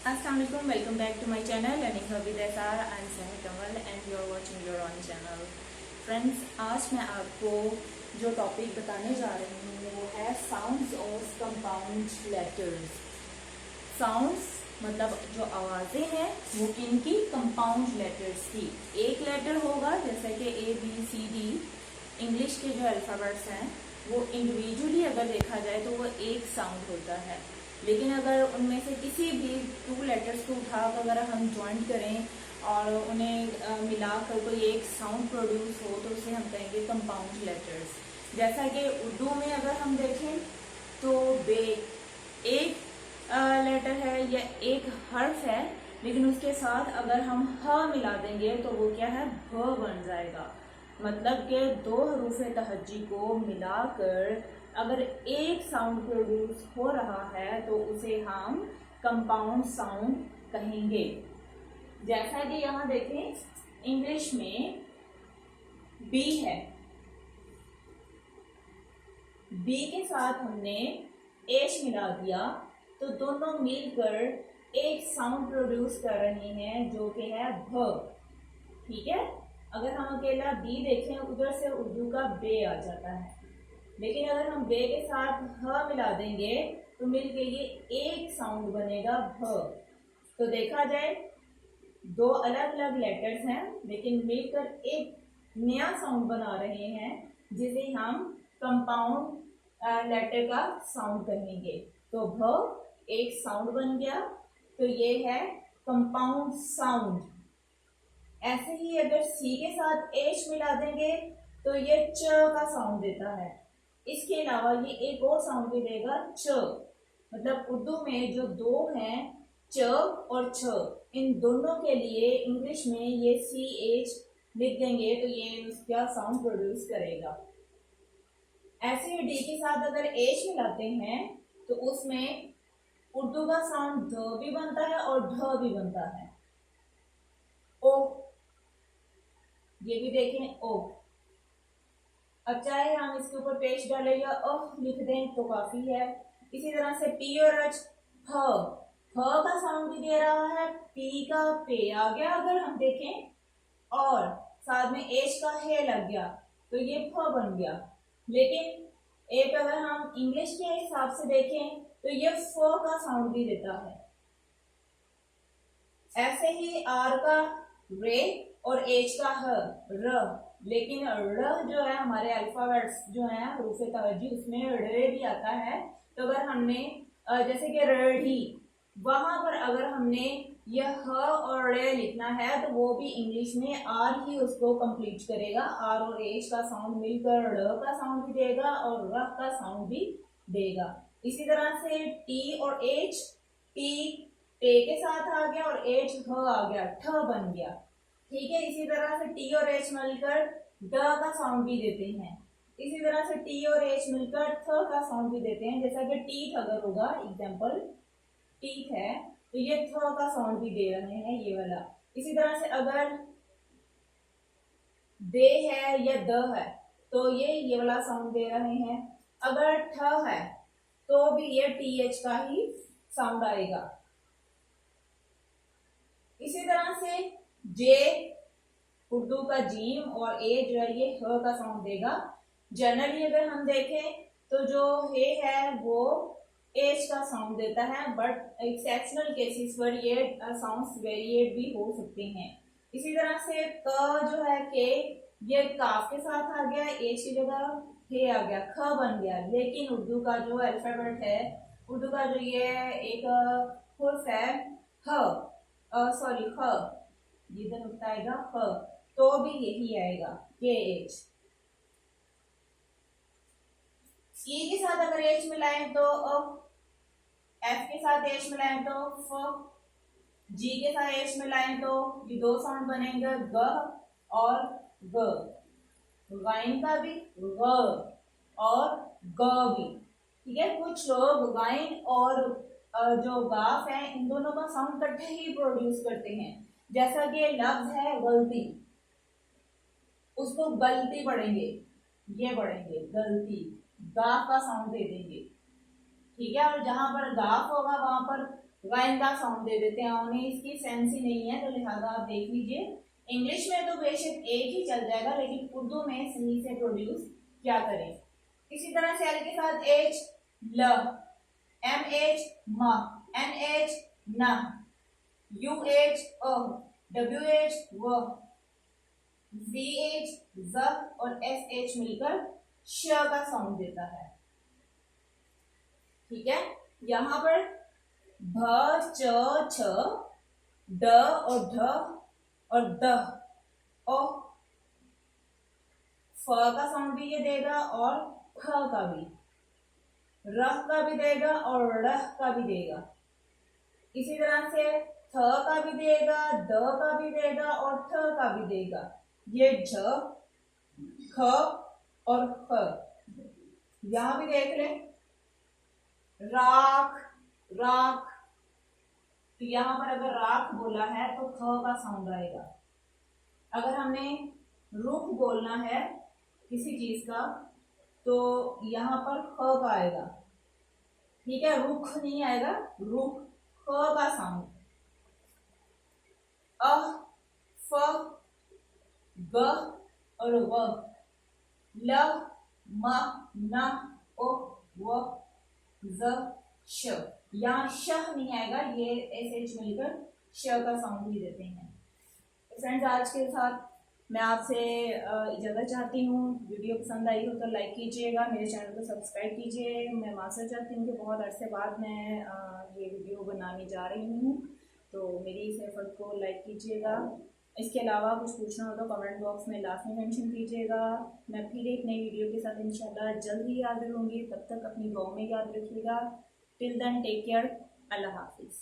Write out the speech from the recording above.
अस्सलाम वालेकुम, welcome back to my channel learning hub with SR. I am Sahar Kamal and you are watching your own channel. Friends, आज मैं आपको जो topic बताने जा रही हूँ वो है sounds of compound letters. Sounds मतलब जो आवाज़ें हैं वो किनकी, कंपाउंड लेटर्स की। एक लेटर होगा जैसे कि A B C D, English के जो अल्फ़ाबेट्स हैं वो इंडिविजुअली अगर देखा जाए तो वो एक साउंड होता है, लेकिन अगर उनमें से किसी भी टू लेटर्स को उठाकर अगर हम ज्वाइन करें और उन्हें मिलाकर कोई एक साउंड प्रोड्यूस हो तो उसे हम कहेंगे कंपाउंड लेटर्स। जैसा कि उर्दू में अगर हम देखें तो बे एक लेटर है या एक हर्फ है, लेकिन उसके साथ अगर हम ह मिला देंगे तो वो क्या है, भ बन जाएगा। मतलब कि दो हरूफ तहज्जी को मिलाकर अगर एक साउंड प्रोड्यूस हो रहा है तो उसे हम कंपाउंड साउंड कहेंगे। जैसा कि यहाँ देखें इंग्लिश में बी है, बी के साथ हमने एच मिला दिया तो दोनों मिलकर एक साउंड प्रोड्यूस कर रहे हैं जो कि है भ। ठीक है, अगर हम अकेला बी देखें उधर से उर्दू का बे आ जाता है, लेकिन अगर हम बे के साथ ह मिला देंगे तो मिलके ये एक साउंड बनेगा भ। तो देखा जाए दो अलग अलग लेटर्स हैं लेकिन मिलकर एक नया साउंड बना रहे हैं जिसे हम कंपाउंड लेटर का साउंड कहेंगे। तो भ एक साउंड बन गया, तो ये है कंपाउंड साउंड। ऐसे ही अगर सी के साथ एच मिला देंगे तो ये च का साउंड देता है। इसके अलावा ये एक और साउंड भी देगा च। मतलब उर्दू में जो दो हैं च और छ, इन दोनों के लिए इंग्लिश में ये सी एच लिख देंगे तो ये उसका साउंड प्रोड्यूस करेगा। ऐसे ही डी के साथ अगर एच मिलाते हैं तो उसमें उर्दू का साउंड ध भी बनता है और ढ भी बनता है। ओ, ये भी देखें ओ। अब चाहे हम इसके ऊपर पेश डालें या लिख दें तो काफी है। इसी तरह से पी और एच, ह का साउंड भी दे रहा है, पी का पे आ गया अगर हम देखें, और साथ में एच का हे लग गया तो ये फ बन गया। लेकिन एक अगर हम इंग्लिश के हिसाब से देखें तो ये फ का साउंड भी देता है। ऐसे ही आर का रे और एच का ह र, लेकिन र जो है हमारे अल्फाबेट्स जो है हरूफ तवज्जी उसमें रे भी आता है। तो अगर हमने जैसे कि रढ़ी, वहां पर अगर हमने यह ह और रे लिखना है तो वो भी इंग्लिश में आर ही उसको कंप्लीट करेगा। आर और एच का साउंड मिलकर र का साउंड भी देगा और र का साउंड भी देगा। इसी तरह से टी और एच, टी टे के साथ आ गया और एच ह आ गया, ठ बन गया। ठीक है, इसी तरह से टी और एच मिलकर ड का साउंड भी देते हैं। इसी तरह से टी और एच मिलकर थ का साउंड भी देते हैं। जैसा कि टीथ अगर होगा, एग्जांपल टीथ है तो ये थ का साउंड भी दे रहे हैं, ये वाला। इसी तरह से अगर दे है या द है तो ये वाला साउंड दे रहे हैं। अगर ठ है तो भी ये टी एच का ही साउंड आएगा। इसी तरह से जे उर्दू का जीम और ए जो है ये ह का साउंड देगा। जनरली अगर हम देखें तो जो हे है वो एच का साउंड देता है, बट एक्सेप्शनल केसेस पर ये साउंड्स वेरिएट भी हो सकते हैं। इसी तरह से क जो है के, ये काफ के साथ आ गया, एच की जगह हे आ गया, ख बन गया। लेकिन उर्दू का जो अल्फाबेट है, उर्दू का जो ये एक हुर्फ है ह, सॉरी ख, इधर होता आएगा ख, तो भी यही आएगा के एच। ई के साथ अगर एच मिलाएं तो एफ के साथ एच मिलाएं तो फ, जी के साथ एच मिलाएं तो ये दो साउंड बनेंगे ग और ग, गाइन का भी ग और ग भी। ठीक है, कुछ लोग गाइन और जो गाफ है इन दोनों का साउंड इकट्ठे ही प्रोड्यूस करते हैं। जैसा कि लफ्ज है गलती, उसको गलती पढ़ेंगे, ये पढ़ेंगे गलती, गाफ का साउंड दे देंगे। ठीक है, और जहां पर गाफ होगा वहां पर गायन का साउंड दे देते हैं, उन्हें इसकी सेंस ही नहीं है, तो लिहाजा आप देख लीजिए। इंग्लिश में तो बेशक एक ही चल जाएगा, लेकिन उर्दू में सही से प्रोड्यूस क्या करें। इसी तरह से एल के साथ एच ल, एम एच म, एन एच न, यू एच अ, डब्ल्यू एच व, वी एच ज और एस एच मिलकर श का साउंड देता है। ठीक है, यहां पर भ च छ ड और ढ और द और फ का साउंड भी ये देगा और ख का भी, र का भी देगा और ड़ का भी देगा। इसी तरह से थ का भी देगा, द का भी देगा और थ का भी देगा। ये झ ख और ख, यहां भी देख लें राख राख, तो यहां पर अगर राख बोला है तो ख का साउंड आएगा। अगर हमने रुख बोलना है किसी चीज का तो यहां पर ख का आएगा। ठीक है, रुख नहीं आएगा, रुख, ख का साउंड। अ फ ग और व, ल म न ओ व ज श, यहाँ श नहीं आएगा, ये एस एच मिलकर श का साउंड ही देते हैं। फ्रेंड्स, आज के साथ मैं आपसे इजाज़त चाहती हूँ। वीडियो पसंद आई हो तो लाइक कीजिएगा, मेरे चैनल को सब्सक्राइब कीजिए। मैं माफ़ी चाहती हूँ कि बहुत अरसे बाद मैं ये वीडियो बनाने जा रही हूँ, तो मेरी इस एफर्ट को लाइक कीजिएगा। इसके अलावा कुछ पूछना हो तो कमेंट बॉक्स में लास्ट में मेंशन कीजिएगा। मैं फिर एक नई वीडियो के साथ इंशाल्लाह जल्द ही हाजिर होंगी। तब तक अपनी दुआओं में याद रखिएगा। टिल देन टेक केयर, अल्लाह हाफिज़।